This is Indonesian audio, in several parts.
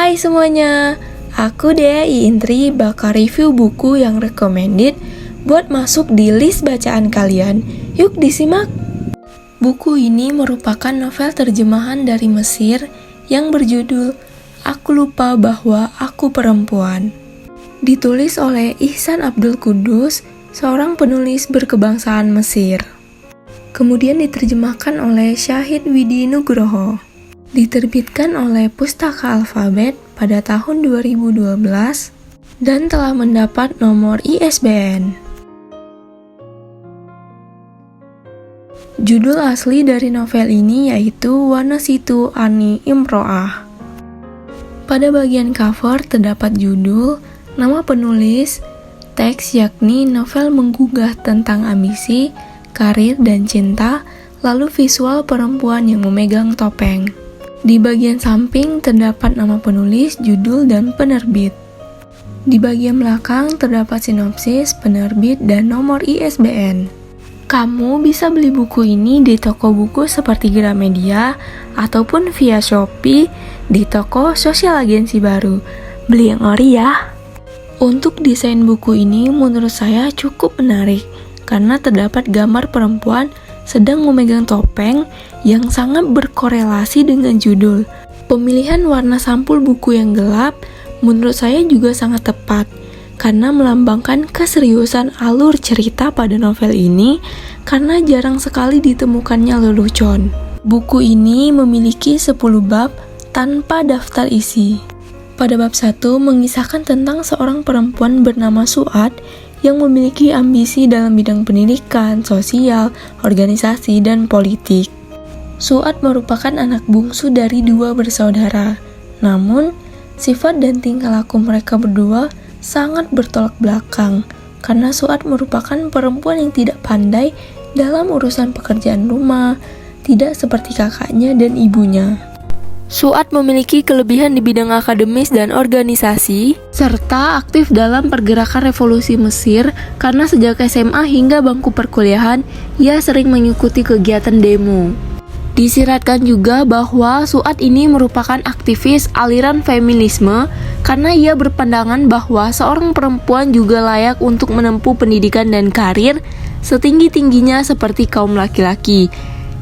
Hai semuanya, aku Dea Iintri bakal review buku yang recommended buat masuk di list bacaan kalian. Yuk disimak! Buku ini merupakan novel terjemahan dari Mesir yang berjudul Aku Lupa Bahwa Aku Perempuan. Ditulis oleh Ihsan Abdul Qudus, seorang penulis berkebangsaan Mesir. Kemudian diterjemahkan oleh Syahid Widi Nugroho. Diterbitkan oleh Pustaka Alfabet pada tahun 2012 dan telah mendapat nomor ISBN. Judul asli dari novel ini yaitu Wanasitu Ani Imro'ah. Pada bagian cover terdapat judul, nama penulis, teks yakni novel menggugah tentang ambisi, karir, dan cinta, lalu visual perempuan yang memegang topeng. Di bagian samping terdapat nama penulis, judul, dan penerbit. Di bagian belakang terdapat sinopsis, penerbit, dan nomor ISBN. Kamu bisa beli buku ini di toko buku seperti Gramedia ataupun via Shopee di toko Sosial Agensi Baru. Beli yang ori ya! Untuk desain buku ini menurut saya cukup menarik karena terdapat gambar perempuan sedang memegang topeng yang sangat berkorelasi dengan judul. Pemilihan warna sampul buku yang gelap menurut saya juga sangat tepat karena melambangkan keseriusan alur cerita pada novel ini karena jarang sekali ditemukannya lelucon. Buku ini memiliki 10 bab tanpa daftar isi. Pada bab 1 mengisahkan tentang seorang perempuan bernama Su'ad yang memiliki ambisi dalam bidang pendidikan, sosial, organisasi, dan politik. Su'ad merupakan anak bungsu dari 2 bersaudara. Namun, sifat dan tingkah laku mereka berdua sangat bertolak belakang karena Su'ad merupakan perempuan yang tidak pandai dalam urusan pekerjaan rumah, tidak seperti kakaknya dan ibunya. Su'ad memiliki kelebihan di bidang akademis dan organisasi, serta aktif dalam pergerakan revolusi Mesir karena sejak SMA hingga bangku perkuliahan, ia sering mengikuti kegiatan demo. Disiratkan juga bahwa Su'ad ini merupakan aktivis aliran feminisme karena ia berpandangan bahwa seorang perempuan juga layak untuk menempuh pendidikan dan karir setinggi-tingginya seperti kaum laki-laki.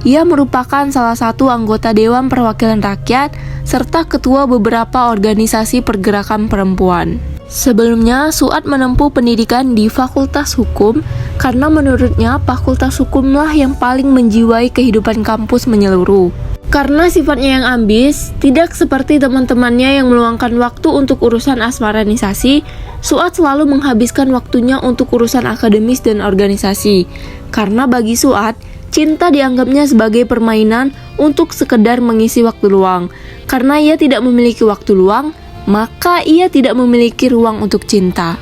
Ia merupakan salah satu anggota Dewan Perwakilan Rakyat serta ketua beberapa organisasi pergerakan perempuan. Sebelumnya, Su'ad menempuh pendidikan di Fakultas Hukum karena menurutnya Fakultas Hukumlah yang paling menjiwai kehidupan kampus menyeluruh. Karena sifatnya yang ambis, tidak seperti teman-temannya yang meluangkan waktu untuk urusan asmaranisasi, Su'ad selalu menghabiskan waktunya untuk urusan akademis dan organisasi. Karena bagi Su'ad, cinta dianggapnya sebagai permainan untuk sekedar mengisi waktu luang. Karena ia tidak memiliki waktu luang, maka ia tidak memiliki ruang untuk cinta.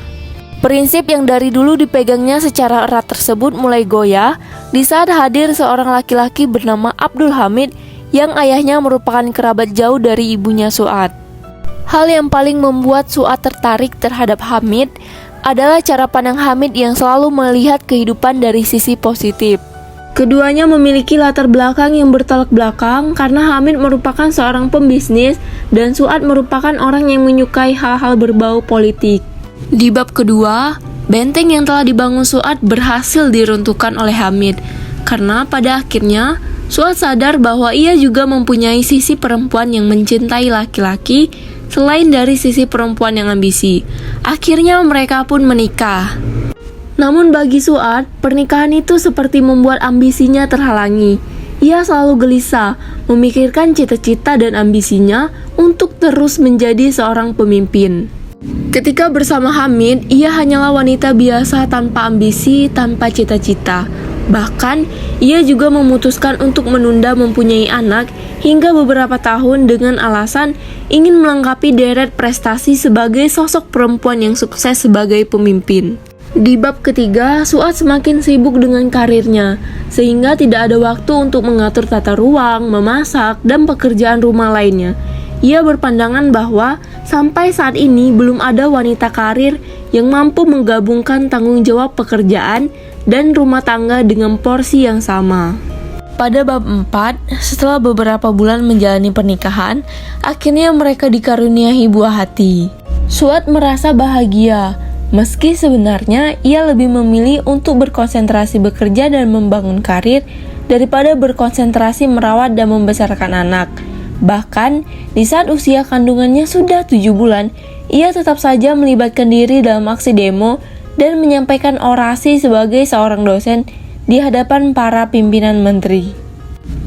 Prinsip yang dari dulu dipegangnya secara erat tersebut mulai goyah di saat hadir seorang laki-laki bernama Abdul Hamid yang ayahnya merupakan kerabat jauh dari ibunya Su'ad. Hal yang paling membuat Su'ad tertarik terhadap Hamid adalah cara pandang Hamid yang selalu melihat kehidupan dari sisi positif. Keduanya memiliki latar belakang yang bertolak belakang karena Hamid merupakan seorang pembisnis dan Su'ad merupakan orang yang menyukai hal-hal berbau politik. Di bab kedua, benteng yang telah dibangun Su'ad berhasil diruntuhkan oleh Hamid karena pada akhirnya Su'ad sadar bahwa ia juga mempunyai sisi perempuan yang mencintai laki-laki selain dari sisi perempuan yang ambisi. Akhirnya mereka pun menikah. Namun bagi Su'ad, pernikahan itu seperti membuat ambisinya terhalangi. Ia selalu gelisah, memikirkan cita-cita dan ambisinya untuk terus menjadi seorang pemimpin. Ketika bersama Hamid, ia hanyalah wanita biasa tanpa ambisi, tanpa cita-cita. Bahkan, ia juga memutuskan untuk menunda mempunyai anak hingga beberapa tahun dengan alasan ingin melengkapi deret prestasi sebagai sosok perempuan yang sukses sebagai pemimpin. Di bab ketiga, Su'ad semakin sibuk dengan karirnya, sehingga tidak ada waktu untuk mengatur tata ruang, memasak, dan pekerjaan rumah lainnya. Ia berpandangan bahwa sampai saat ini belum ada wanita karir yang mampu menggabungkan tanggung jawab pekerjaan dan rumah tangga dengan porsi yang sama. Pada bab 4, setelah beberapa bulan menjalani pernikahan, akhirnya mereka dikaruniai buah hati. Suad merasa bahagia, meski sebenarnya ia lebih memilih untuk berkonsentrasi bekerja dan membangun karir daripada berkonsentrasi merawat dan membesarkan anak. Bahkan, di saat usia kandungannya sudah 7 bulan, ia tetap saja melibatkan diri dalam aksi demo dan menyampaikan orasi sebagai seorang dosen di hadapan para pimpinan menteri.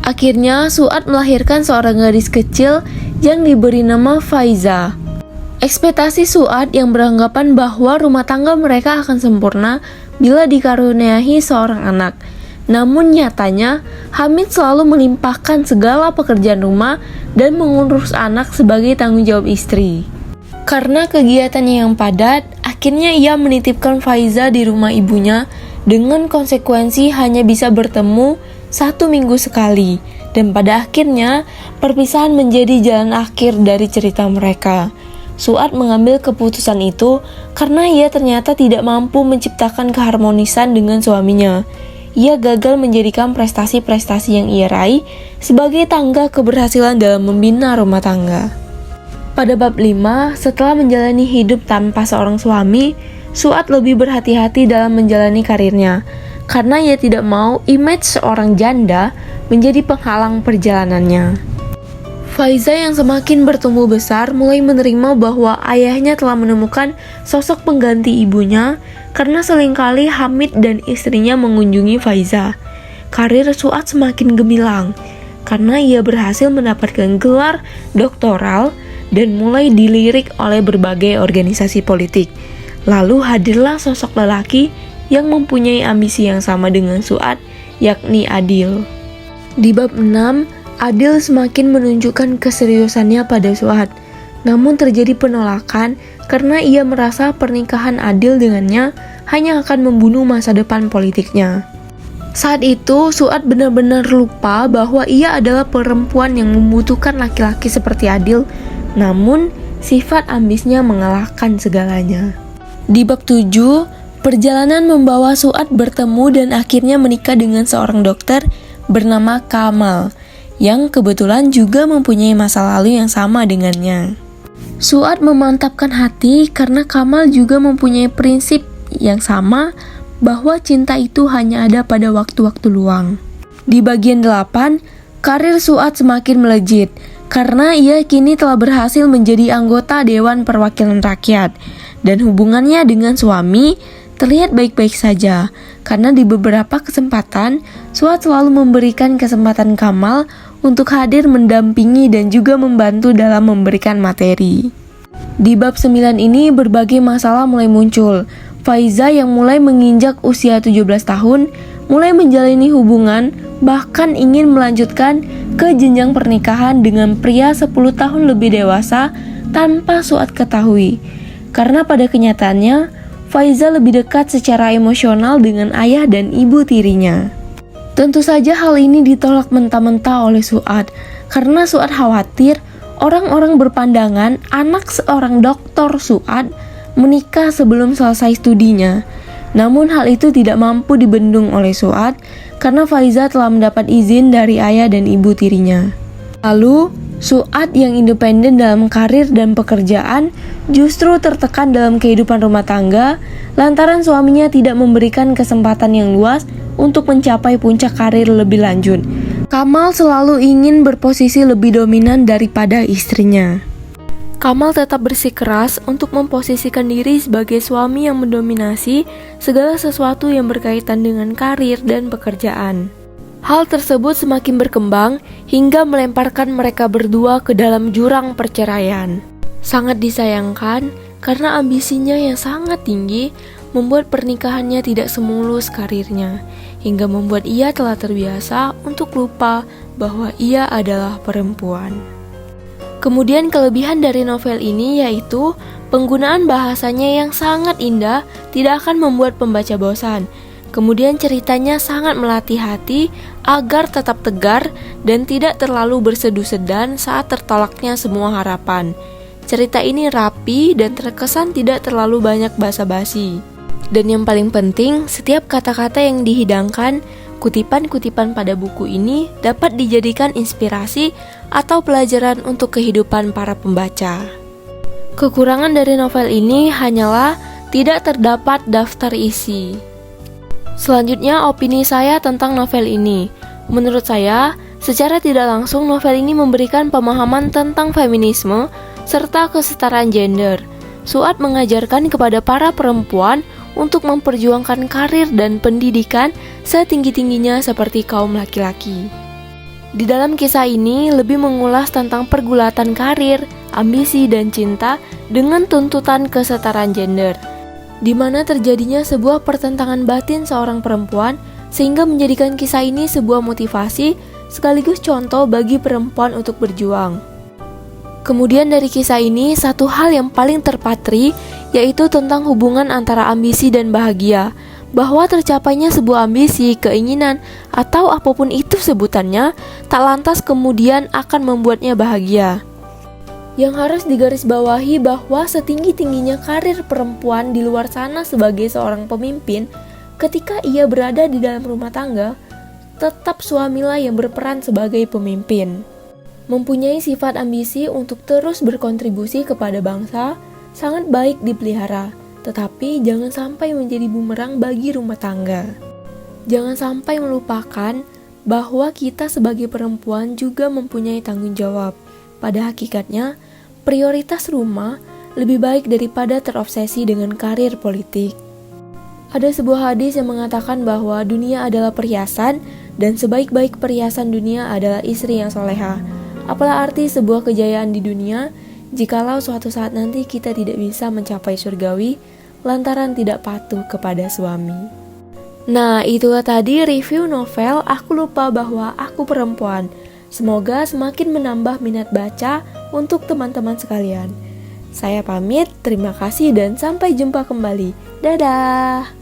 Akhirnya, Suad melahirkan seorang gadis kecil yang diberi nama Faiza. Ekspektasi Suad yang beranggapan bahwa rumah tangga mereka akan sempurna bila dikaruniai seorang anak. Namun nyatanya, Hamid selalu melimpahkan segala pekerjaan rumah dan mengurus anak sebagai tanggung jawab istri. Karena kegiatannya yang padat, akhirnya ia menitipkan Faiza di rumah ibunya dengan konsekuensi hanya bisa bertemu 1 minggu sekali. Dan pada akhirnya, perpisahan menjadi jalan akhir dari cerita mereka. Suad mengambil keputusan itu karena ia ternyata tidak mampu menciptakan keharmonisan dengan suaminya. Ia gagal menjadikan prestasi-prestasi yang ia raih sebagai tangga keberhasilan dalam membina rumah tangga. Pada bab 5, setelah menjalani hidup tanpa seorang suami, Suad lebih berhati-hati dalam menjalani karirnya, karena ia tidak mau image seorang janda menjadi penghalang perjalanannya. Faiza yang semakin bertumbuh besar mulai menerima bahwa ayahnya telah menemukan sosok pengganti ibunya karena seringkali Hamid dan istrinya mengunjungi Faiza. Karir Suad semakin gemilang karena ia berhasil mendapatkan gelar doktoral dan mulai dilirik oleh berbagai organisasi politik. Lalu hadirlah sosok lelaki yang mempunyai ambisi yang sama dengan Suad, yakni Adil. Di bab 6, Adil semakin menunjukkan keseriusannya pada Suad. Namun terjadi penolakan karena ia merasa pernikahan Adil dengannya hanya akan membunuh masa depan politiknya. Saat itu, Suad benar-benar lupa bahwa ia adalah perempuan yang membutuhkan laki-laki seperti Adil, namun sifat ambisnya mengalahkan segalanya. Di bab 7, perjalanan membawa Suad bertemu dan akhirnya menikah dengan seorang dokter bernama Kamal, yang kebetulan juga mempunyai masa lalu yang sama dengannya. Suad memantapkan hati karena Kamal juga mempunyai prinsip yang sama bahwa cinta itu hanya ada pada waktu-waktu luang. Di bagian 8, karir Suad semakin melejit karena ia kini telah berhasil menjadi anggota Dewan Perwakilan Rakyat dan hubungannya dengan suami terlihat baik-baik saja karena di beberapa kesempatan Suad selalu memberikan kesempatan Kamal untuk hadir mendampingi dan juga membantu dalam memberikan materi. Di bab 9 ini berbagai masalah mulai muncul. Faiza yang mulai menginjak usia 17 tahun mulai menjalani hubungan bahkan ingin melanjutkan ke jenjang pernikahan dengan pria 10 tahun lebih dewasa tanpa Suad ketahui. Karena pada kenyataannya Faiza lebih dekat secara emosional dengan ayah dan ibu tirinya. Tentu saja hal ini ditolak mentah-mentah oleh Suad karena Suad khawatir orang-orang berpandangan anak seorang dokter Suad menikah sebelum selesai studinya. Namun hal itu tidak mampu dibendung oleh Suad karena Faiza telah mendapat izin dari ayah dan ibu tirinya. Lalu, Suad yang independen dalam karir dan pekerjaan justru tertekan dalam kehidupan rumah tangga lantaran suaminya tidak memberikan kesempatan yang luas untuk mencapai puncak karir lebih lanjut. Kamal selalu ingin berposisi lebih dominan daripada istrinya. Kamal tetap bersikeras untuk memposisikan diri sebagai suami yang mendominasi segala sesuatu yang berkaitan dengan karir dan pekerjaan. Hal tersebut semakin berkembang hingga melemparkan mereka berdua ke dalam jurang perceraian. Sangat disayangkan karena ambisinya yang sangat tinggi membuat pernikahannya tidak semulus karirnya, hingga membuat ia telah terbiasa untuk lupa bahwa ia adalah perempuan. Kemudian kelebihan dari novel ini yaitu penggunaan bahasanya yang sangat indah tidak akan membuat pembaca bosan. Kemudian ceritanya sangat melatih hati agar tetap tegar dan tidak terlalu bersedu-sedan saat tertolaknya semua harapan. Cerita ini rapi dan terkesan tidak terlalu banyak basa-basi. Dan yang paling penting, setiap kata-kata yang dihidangkan Kutipan-kutipan pada buku ini dapat dijadikan inspirasi atau pelajaran untuk kehidupan para pembaca. Kekurangan dari novel ini hanyalah tidak terdapat daftar isi. Selanjutnya, opini saya tentang novel ini. Menurut saya, secara tidak langsung novel ini memberikan pemahaman tentang feminisme serta kesetaraan gender. Suat mengajarkan kepada para perempuan untuk memperjuangkan karir dan pendidikan setinggi-tingginya seperti kaum laki-laki. Di dalam kisah ini lebih mengulas tentang pergulatan karir, ambisi, dan cinta dengan tuntutan kesetaraan gender, di mana terjadinya sebuah pertentangan batin seorang perempuan sehingga menjadikan kisah ini sebuah motivasi sekaligus contoh bagi perempuan untuk berjuang. Kemudian dari kisah ini, satu hal yang paling terpatri yaitu tentang hubungan antara ambisi dan bahagia, bahwa tercapainya sebuah ambisi, keinginan, atau apapun itu sebutannya, tak lantas kemudian akan membuatnya bahagia. Yang harus digarisbawahi bahwa setinggi-tingginya karir perempuan di luar sana sebagai seorang pemimpin, ketika ia berada di dalam rumah tangga, tetap suamilah yang berperan sebagai pemimpin. Mempunyai sifat ambisi untuk terus berkontribusi kepada bangsa sangat baik dipelihara, tetapi jangan sampai menjadi bumerang bagi rumah tangga. Jangan sampai melupakan bahwa kita sebagai perempuan juga mempunyai tanggung jawab. Pada hakikatnya, prioritas rumah lebih baik daripada terobsesi dengan karir politik. Ada sebuah hadis yang mengatakan bahwa dunia adalah perhiasan dan sebaik-baik perhiasan dunia adalah istri yang soleha. Apalah arti sebuah kejayaan di dunia jikalau suatu saat nanti kita tidak bisa mencapai surgawi lantaran tidak patuh kepada suami. Nah, itulah tadi review novel Aku Lupa Bahwa Aku Perempuan. Semoga semakin menambah minat baca untuk teman-teman sekalian. Saya pamit, terima kasih dan sampai jumpa kembali. Dadah!